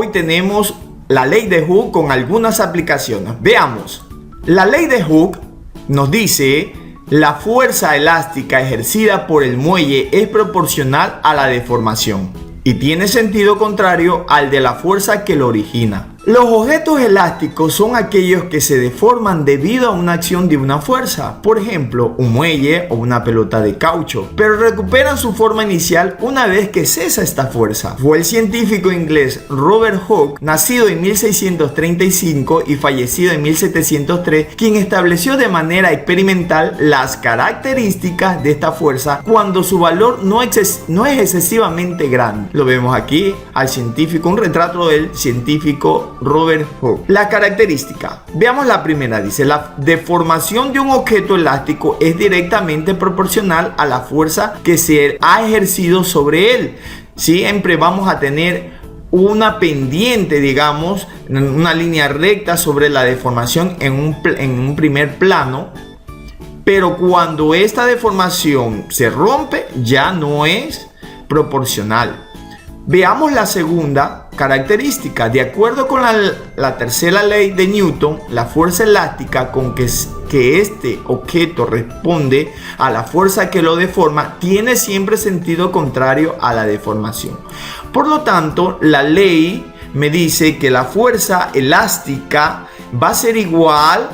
Hoy tenemos la ley de Hooke con algunas aplicaciones. Veamos. La ley de Hooke nos dice: la fuerza elástica ejercida por el muelle es proporcional a la deformación y tiene sentido contrario al de la fuerza que lo origina. Los objetos elásticos son aquellos que se deforman debido a una acción de una fuerza, por ejemplo, un muelle o una pelota de caucho, pero recuperan su forma inicial una vez que cesa esta fuerza. Fue el científico inglés Robert Hooke, nacido en 1635 y fallecido en 1703, quien estableció de manera experimental las características de esta fuerza cuando su valor no es excesivamente grande. Lo vemos aquí al científico, un retrato del científico Robert Hooke. La característica. Veamos la primera. Dice: la deformación de un objeto elástico es directamente proporcional a la fuerza que se ha ejercido sobre él. Siempre vamos a tener una pendiente, digamos, una línea recta sobre la deformación en un primer plano. Pero cuando esta deformación se rompe, ya no es proporcional. Veamos la segunda característica. De acuerdo con la tercera ley de Newton, la fuerza elástica con que este objeto responde a la fuerza que lo deforma tiene siempre sentido contrario a la deformación. Por lo tanto, la ley me dice que la fuerza elástica va a ser igual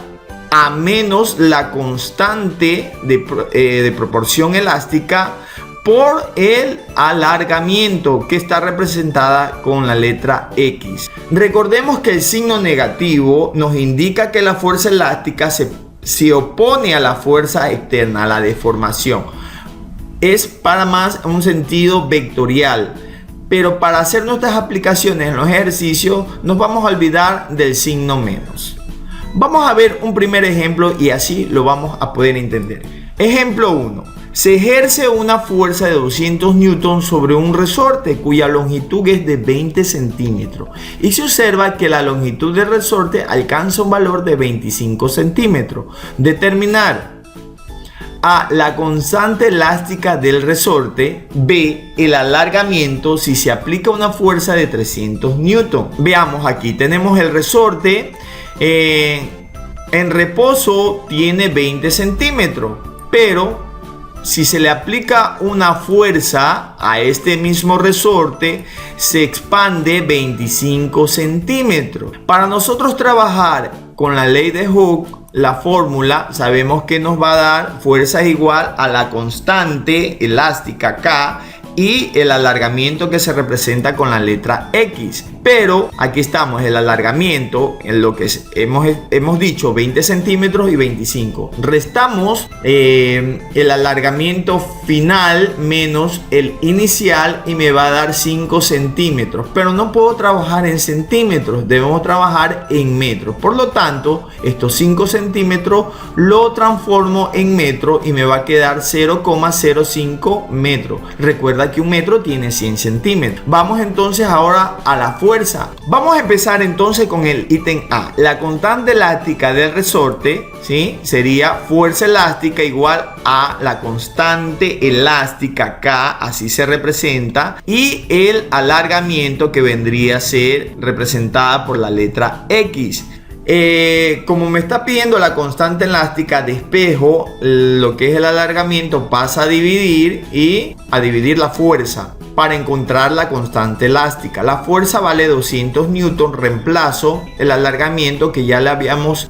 a menos la constante de proporción elástica por el alargamiento, que está representada con la letra X. Recordemos que el signo negativo nos indica que la fuerza elástica se opone a la fuerza externa, a la deformación. Es para más un sentido vectorial. Pero para hacer nuestras aplicaciones en los ejercicios nos vamos a olvidar del signo menos. Vamos a ver un primer ejemplo y así lo vamos a poder entender. Ejemplo 1. Se ejerce una fuerza de 200 newtons sobre un resorte cuya longitud es de 20 centímetros y se observa que la longitud del resorte alcanza un valor de 25 centímetros. Determinar: A. La constante elástica del resorte. B. El alargamiento si se aplica una fuerza de 300 newtons. Veamos, aquí tenemos el resorte. En reposo tiene 20 centímetros, pero si se le aplica una fuerza a este mismo resorte, se expande 25 centímetros. Para nosotros trabajar con la ley de Hooke, la fórmula, sabemos que nos va a dar fuerza igual a la constante elástica K y el alargamiento que se representa con la letra X. Pero aquí estamos, el alargamiento, en lo que hemos dicho 20 centímetros y 25. Restamos el alargamiento final menos el inicial y me va a dar 5 centímetros. Pero no puedo trabajar en centímetros, debemos trabajar en metros. Por lo tanto, estos 5 centímetros lo transformo en metro y me va a quedar 0,05 metros. Recuerda que un metro tiene 100 centímetros. Vamos entonces ahora a la fuerza. Vamos a empezar entonces con el ítem A. La constante elástica del resorte, ¿sí?, sería fuerza elástica igual a la constante elástica K, así se representa, y el alargamiento que vendría a ser representada por la letra X. Como me está pidiendo la constante elástica, despejo lo que es el alargamiento, pasa a dividir y a dividir la fuerza para encontrar la constante elástica. La fuerza vale 200 newtons, reemplazo el alargamiento que ya le habíamos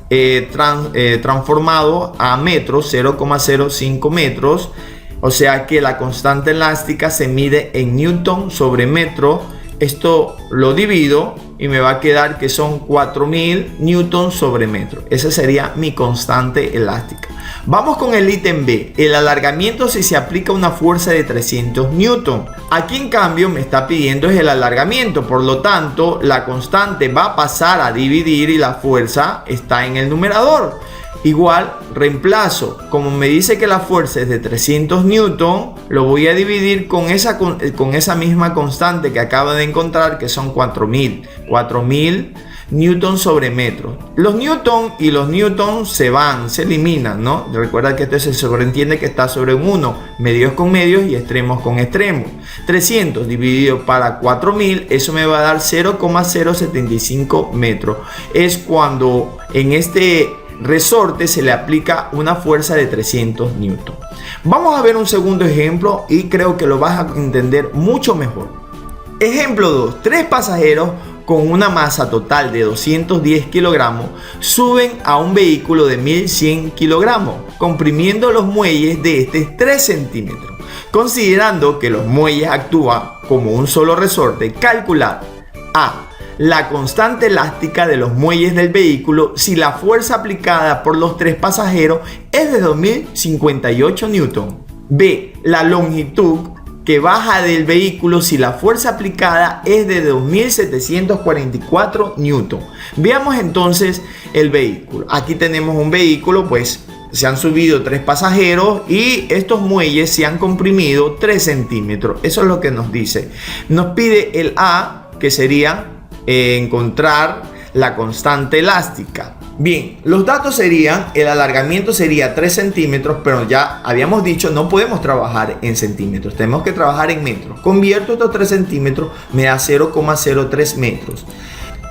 transformado a metros, 0,05 metros, o sea que la constante elástica se mide en newton sobre metro. Esto lo divido y me va a quedar que son 4000 newtons sobre metro. Esa sería mi constante elástica. Vamos con el ítem B. El alargamiento si se aplica una fuerza de 300 newtons. Aquí en cambio me está pidiendo es el alargamiento. Por lo tanto, la constante va a pasar a dividir y la fuerza está en el numerador. Igual, reemplazo. Como me dice que la fuerza es de 300 newton, lo voy a dividir con esa misma constante que acabo de encontrar, que son 4000. 4000 newton sobre metro. Los newton y los newton se eliminan, ¿no? Recuerda que esto se sobreentiende que está sobre un 1, medios con medios y extremos con extremos. 300 dividido para 4000, eso me va a dar 0,075 metros. Es cuando en este resorte se le aplica una fuerza de 300 newton. Vamos a ver un segundo ejemplo y creo que lo vas a entender mucho mejor. Ejemplo 2. 3 pasajeros con una masa total de 210 kilogramos suben a un vehículo de 1100 kilogramos, comprimiendo los muelles de este 3 centímetros. Considerando que los muelles actúan como un solo resorte, calcular A. La constante elástica de los muelles del vehículo si la fuerza aplicada por los 3 pasajeros es de 2058 newton. B. La longitud que baja del vehículo si la fuerza aplicada es de 2744 newton. Veamos entonces el vehículo. Aquí tenemos un vehículo, pues se han subido 3 pasajeros y estos muelles se han comprimido 3 centímetros. Eso es lo que nos dice. Nos pide el A, que sería encontrar la constante elástica. Bien, los datos serían, el alargamiento sería 3 centímetros, pero ya habíamos dicho, no podemos trabajar en centímetros, tenemos que trabajar en metros. Convierto estos 3 centímetros, me da 0,03 metros.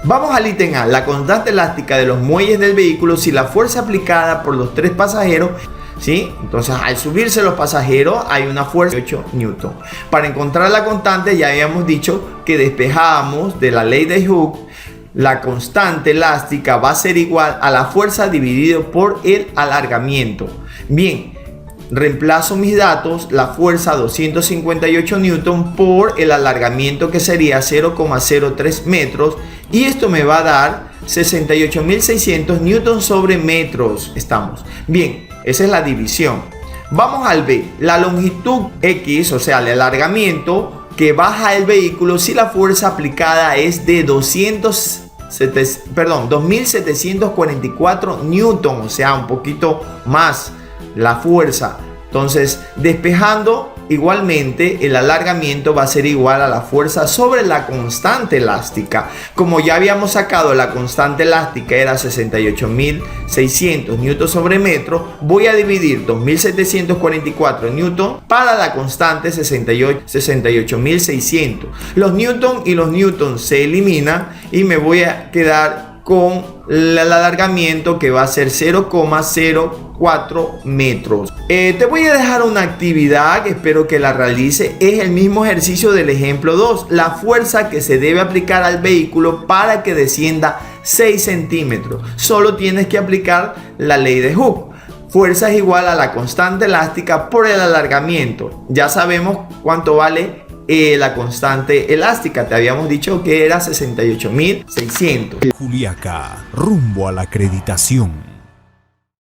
Vamos al ítem A, la constante elástica de los muelles del vehículo si la fuerza aplicada por los 3 pasajeros, ¿sí? Entonces al subirse los pasajeros hay una fuerza de 8 newton. Para encontrar la constante ya habíamos dicho que despejábamos de la ley de Hooke. La constante elástica va a ser igual a la fuerza dividido por el alargamiento. Bien, reemplazo mis datos, la fuerza 258 newton por el alargamiento que sería 0,03 metros y esto me va a dar 68.600 newton sobre metros. Estamos bien, esa es la división. Vamos al B, la longitud X, o sea el alargamiento que baja el vehículo si la fuerza aplicada es de 2744 newton, o sea un poquito más la fuerza. Entonces despejando igualmente el alargamiento va a ser igual a la fuerza sobre la constante elástica. Como ya habíamos sacado la constante elástica era 68.600 newton sobre metro, voy a dividir 2.744 newton para la constante 68.600. Los newton y los newton se eliminan y me voy a quedar con el alargamiento que va a ser 0,04 metros. Te voy a dejar una actividad que espero que la realice. Es el mismo ejercicio del ejemplo 2. La fuerza que se debe aplicar al vehículo para que descienda 6 centímetros. Solo tienes que aplicar la ley de Hooke. Fuerza es igual a la constante elástica por el alargamiento. Ya sabemos cuánto vale la constante elástica. Te habíamos dicho que era 68.600. Juliaca, rumbo a la acreditación.